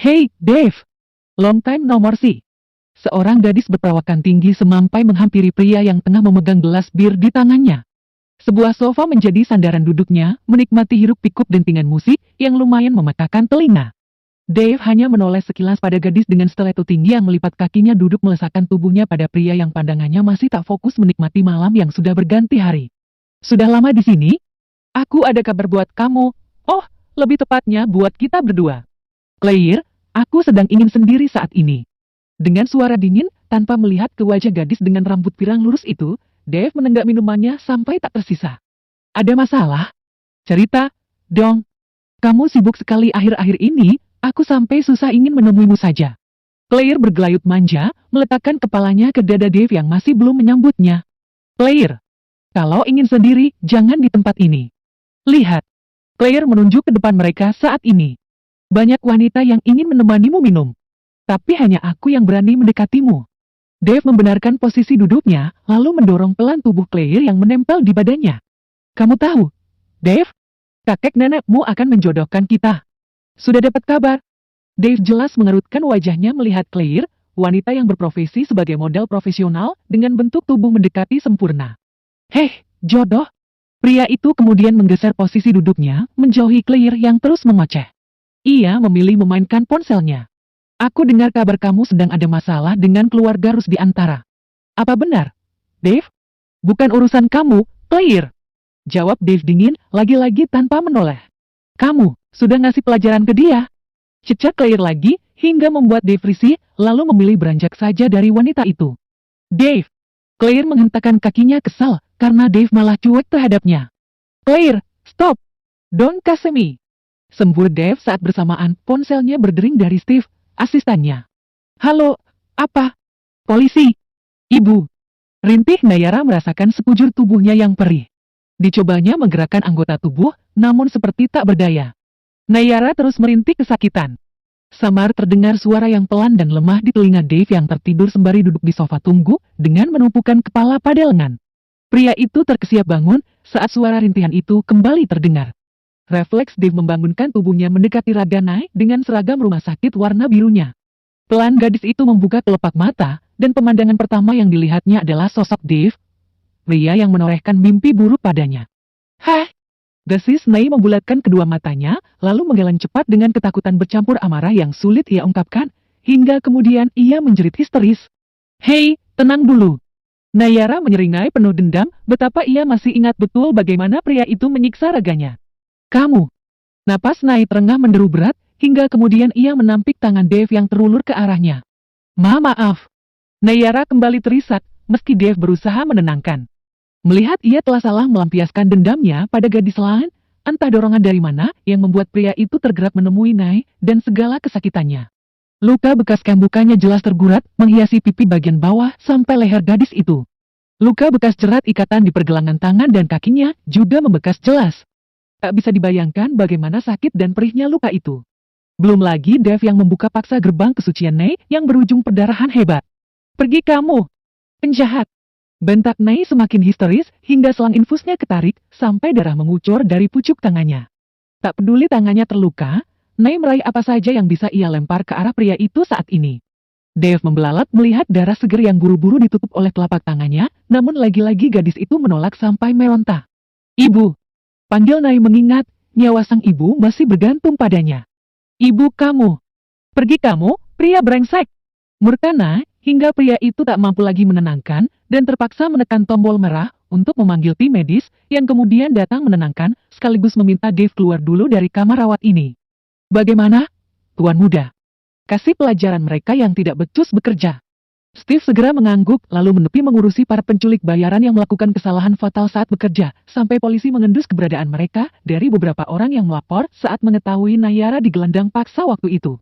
Hey, Dave! Long time no more see. Seorang gadis berperawakan tinggi semampai menghampiri pria yang tengah memegang gelas bir di tangannya. Sebuah sofa menjadi sandaran duduknya, menikmati hiruk-pikuk dentingan musik yang lumayan memekakkan telinga. Dave hanya menoleh sekilas pada gadis dengan stiletto tinggi yang melipat kakinya duduk meletakkan tubuhnya pada pria yang pandangannya masih tak fokus menikmati malam yang sudah berganti hari. Sudah lama di sini? Aku ada kabar buat kamu. Oh, lebih tepatnya buat kita berdua. Claire, aku sedang ingin sendiri saat ini. Dengan suara dingin, tanpa melihat ke wajah gadis dengan rambut pirang lurus itu, Dave menenggak minumannya sampai tak tersisa. Ada masalah? Cerita, dong. Kamu sibuk sekali akhir-akhir ini, aku sampai susah ingin menemuimu saja. Claire bergelayut manja, meletakkan kepalanya ke dada Dave yang masih belum menyambutnya. Claire, kalau ingin sendiri, jangan di tempat ini. Lihat. Claire menunjuk ke depan mereka saat ini. Banyak wanita yang ingin menemanimu minum. Tapi hanya aku yang berani mendekatimu. Dave membenarkan posisi duduknya, lalu mendorong pelan tubuh Claire yang menempel di badannya. Kamu tahu, Dave? Kakek nenekmu akan menjodohkan kita. Sudah dapat kabar? Dave jelas mengerutkan wajahnya melihat Claire, wanita yang berprofesi sebagai model profesional dengan bentuk tubuh mendekati sempurna. Heh, jodoh? Pria itu kemudian menggeser posisi duduknya, menjauhi Claire yang terus mengoceh. Ia memilih memainkan ponselnya. Aku dengar kabar kamu sedang ada masalah dengan keluarga Rus di antara. Apa benar, Dave? Bukan urusan kamu, Claire. Jawab Dave dingin, lagi-lagi tanpa menoleh. Kamu, sudah ngasih pelajaran ke dia? Cecat Claire lagi, hingga membuat Dave risih, lalu memilih beranjak saja dari wanita itu. Dave! Claire menghentakkan kakinya kesal, karena Dave malah cuek terhadapnya. Claire, stop! Don't cuss me! Sembur Dave saat bersamaan ponselnya berdering dari Steve, asistennya. Halo, apa? Polisi! Ibu! Rintih Nayara merasakan sekujur tubuhnya yang perih. Dicobanya menggerakkan anggota tubuh, namun seperti tak berdaya. Nayara terus merintih kesakitan. Samar terdengar suara yang pelan dan lemah di telinga Dave yang tertidur sembari duduk di sofa tunggu, dengan menumpukan kepala pada lengan. Pria itu terkesiap bangun, saat suara rintihan itu kembali terdengar. Refleks Dave membangunkan tubuhnya mendekati raga Nay dengan seragam rumah sakit warna birunya. Pelan gadis itu membuka kelopak mata, dan pemandangan pertama yang dilihatnya adalah sosok Dave, pria yang menorehkan mimpi buruk padanya. Hah! Desis Nay membulatkan kedua matanya, lalu menggeleng cepat dengan ketakutan bercampur amarah yang sulit ia ungkapkan, hingga kemudian ia menjerit histeris. Hei, tenang dulu. Nayara menyeringai penuh dendam, betapa ia masih ingat betul bagaimana pria itu menyiksa raganya. Kamu. Napas Nay terengah menderu berat, hingga kemudian ia menampik tangan Dave yang terulur ke arahnya. Maaf. Nayara kembali terisak, meski Dave berusaha menenangkan. Melihat ia telah salah melampiaskan dendamnya pada gadis lain, entah dorongan dari mana yang membuat pria itu tergerak menemui Nay dan segala kesakitannya. Luka bekas cambukannya jelas tergurat, menghiasi pipi bagian bawah sampai leher gadis itu. Luka bekas jerat ikatan di pergelangan tangan dan kakinya juga membekas jelas. Tak bisa dibayangkan bagaimana sakit dan perihnya luka itu. Belum lagi Dave yang membuka paksa gerbang kesucian Nay yang berujung perdarahan hebat. Pergi kamu, penjahat! Bentak Nay semakin histeris hingga selang infusnya ketarik sampai darah mengucur dari pucuk tangannya. Tak peduli tangannya terluka, Nay meraih apa saja yang bisa ia lempar ke arah pria itu saat ini. Dave membelalak melihat darah seger yang buru-buru ditutup oleh telapak tangannya, namun lagi-lagi gadis itu menolak sampai meronta. Ibu! Panggil Nay mengingat, nyawa sang ibu masih bergantung padanya. Ibu kamu! Pergi kamu, pria brengsek! Murka Nay, hingga pria itu tak mampu lagi menenangkan, dan terpaksa menekan tombol merah untuk memanggil tim medis, yang kemudian datang menenangkan, sekaligus meminta Dave keluar dulu dari kamar rawat ini. Bagaimana, Tuan Muda? Kasih pelajaran mereka yang tidak becus bekerja. Steve segera mengangguk, lalu menepi mengurusi para penculik bayaran yang melakukan kesalahan fatal saat bekerja, sampai polisi mengendus keberadaan mereka dari beberapa orang yang melapor saat mengetahui Nayara digelandang paksa waktu itu.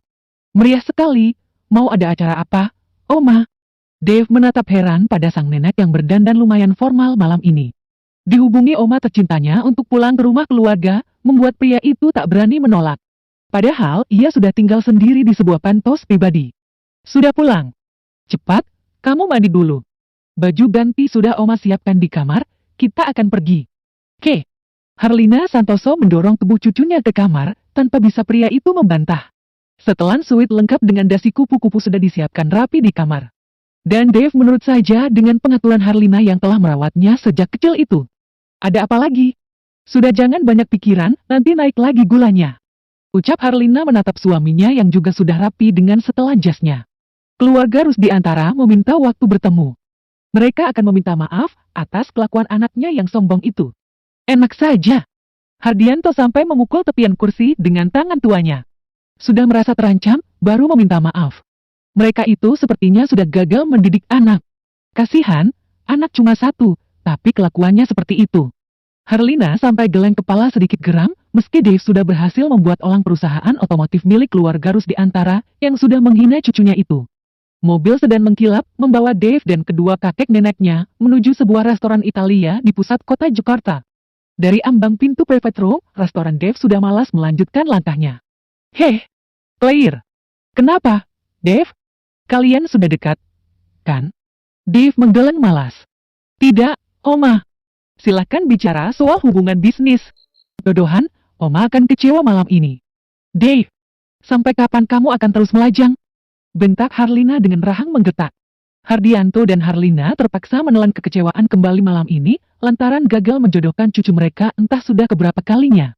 Meriah sekali, mau ada acara apa, Oma? Dave menatap heran pada sang nenek yang berdandan lumayan formal malam ini. Dihubungi Oma tercintanya untuk pulang ke rumah keluarga, membuat pria itu tak berani menolak. Padahal ia sudah tinggal sendiri di sebuah pantos pribadi. Sudah pulang. Cepat, kamu mandi dulu. Baju ganti sudah Oma siapkan di kamar, kita akan pergi. Ke. Harlina Santoso mendorong tubuh cucunya ke kamar, tanpa bisa pria itu membantah. Setelan suite lengkap dengan dasi kupu-kupu sudah disiapkan rapi di kamar. Dan Dave menurut saja dengan pengaturan Harlina yang telah merawatnya sejak kecil itu. Ada apa lagi? Sudah jangan banyak pikiran, nanti naik lagi gulanya. Ucap Harlina menatap suaminya yang juga sudah rapi dengan setelan jasnya. Keluarga Rusdiantara meminta waktu bertemu. Mereka akan meminta maaf atas kelakuan anaknya yang sombong itu. Enak saja. Hardianto sampai memukul tepian kursi dengan tangan tuanya. Sudah merasa terancam, baru meminta maaf. Mereka itu sepertinya sudah gagal mendidik anak. Kasihan, anak cuma satu, tapi kelakuannya seperti itu. Harlina sampai geleng kepala sedikit geram, meski Dave sudah berhasil membuat olang perusahaan otomotif milik keluarga Rusdiantara yang sudah menghina cucunya itu. Mobil sedan mengkilap membawa Dave dan kedua kakek neneknya menuju sebuah restoran Italia di pusat kota Jakarta. Dari ambang pintu private room, restoran Dave sudah malas melanjutkan langkahnya. Heh, Claire. Kenapa, Dave? Kalian sudah dekat, kan? Dave menggeleng malas. Tidak, Oma. Silakan bicara soal hubungan bisnis. Dodohan, Oma akan kecewa malam ini. Dave, sampai kapan kamu akan terus melajang? Bentak Harlina dengan rahang menggetak. Hardianto dan Harlina terpaksa menelan kekecewaan kembali malam ini lantaran gagal menjodohkan cucu mereka entah sudah keberapa kalinya.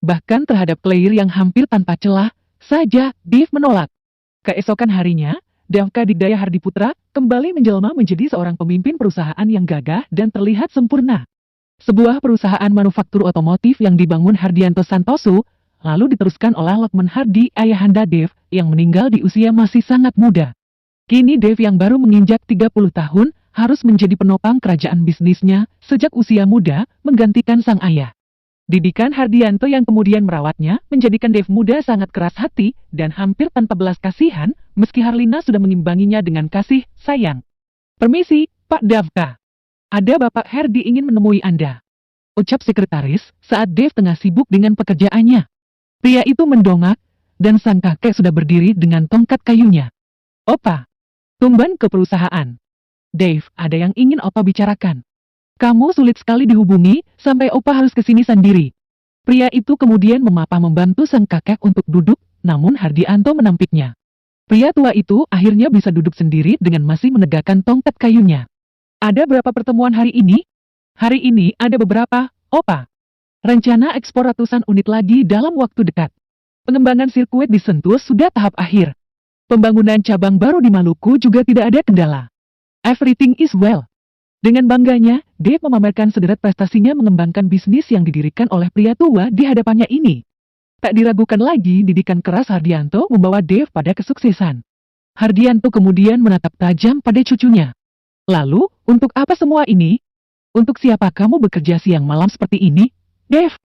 Bahkan terhadap Claire yang hampir tanpa celah saja Dave menolak. Keesokan harinya, Davka Digdaya Hardiputra kembali menjelma menjadi seorang pemimpin perusahaan yang gagah dan terlihat sempurna. Sebuah perusahaan manufaktur otomotif yang dibangun Hardianto Santoso, lalu diteruskan oleh Lokman Hardi ayahanda Dave yang meninggal di usia masih sangat muda. Kini Dave yang baru menginjak 30 tahun harus menjadi penopang kerajaan bisnisnya sejak usia muda menggantikan sang ayah. Didikan Hardianto yang kemudian merawatnya menjadikan Dave muda sangat keras hati dan hampir tanpa belas kasihan meski Harlina sudah mengimbanginya dengan kasih sayang. Permisi, Pak Davka. Ada Bapak Herdi ingin menemui Anda. Ucap sekretaris saat Dave tengah sibuk dengan pekerjaannya. Pria itu mendongak dan sang kakek sudah berdiri dengan tongkat kayunya. Opa, tumben ke perusahaan. Dave, ada yang ingin Opa bicarakan. Kamu sulit sekali dihubungi, sampai Opa harus kesini sendiri. Pria itu kemudian memapah membantu sang kakek untuk duduk, namun Hardianto menampiknya. Pria tua itu akhirnya bisa duduk sendiri dengan masih menegakkan tongkat kayunya. Ada berapa pertemuan hari ini? Hari ini ada beberapa, Opa. Rencana ekspor ratusan unit lagi dalam waktu dekat. Pengembangan sirkuit di Sentul sudah tahap akhir. Pembangunan cabang baru di Maluku juga tidak ada kendala. Everything is well. Dengan bangganya, Dave memamerkan sederet prestasinya mengembangkan bisnis yang didirikan oleh pria tua di hadapannya ini. Tak diragukan lagi, didikan keras Hardianto membawa Dave pada kesuksesan. Hardianto kemudian menatap tajam pada cucunya. Lalu, untuk apa semua ini? Untuk siapa kamu bekerja siang malam seperti ini, Dave?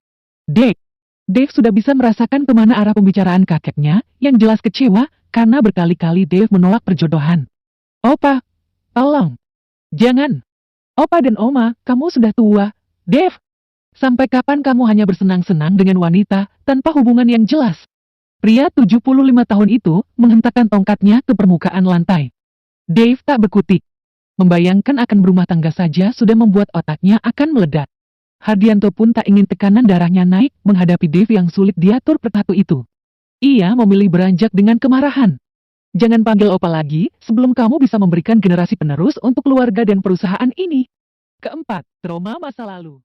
Dave sudah bisa merasakan kemana arah pembicaraan kakeknya yang jelas kecewa karena berkali-kali Dave menolak perjodohan. Opa, tolong. Jangan. Opa dan Oma, kamu sudah tua. Dave, sampai kapan kamu hanya bersenang-senang dengan wanita tanpa hubungan yang jelas? Pria 75 tahun itu menghentakkan tongkatnya ke permukaan lantai. Dave tak berkutik. Membayangkan akan berumah tangga saja sudah membuat otaknya akan meledak. Hardianto pun tak ingin tekanan darahnya naik menghadapi Dave yang sulit diatur pertatu itu. Ia memilih beranjak dengan kemarahan. Jangan panggil Opa lagi sebelum kamu bisa memberikan generasi penerus untuk keluarga dan perusahaan ini. Keempat, trauma masa lalu.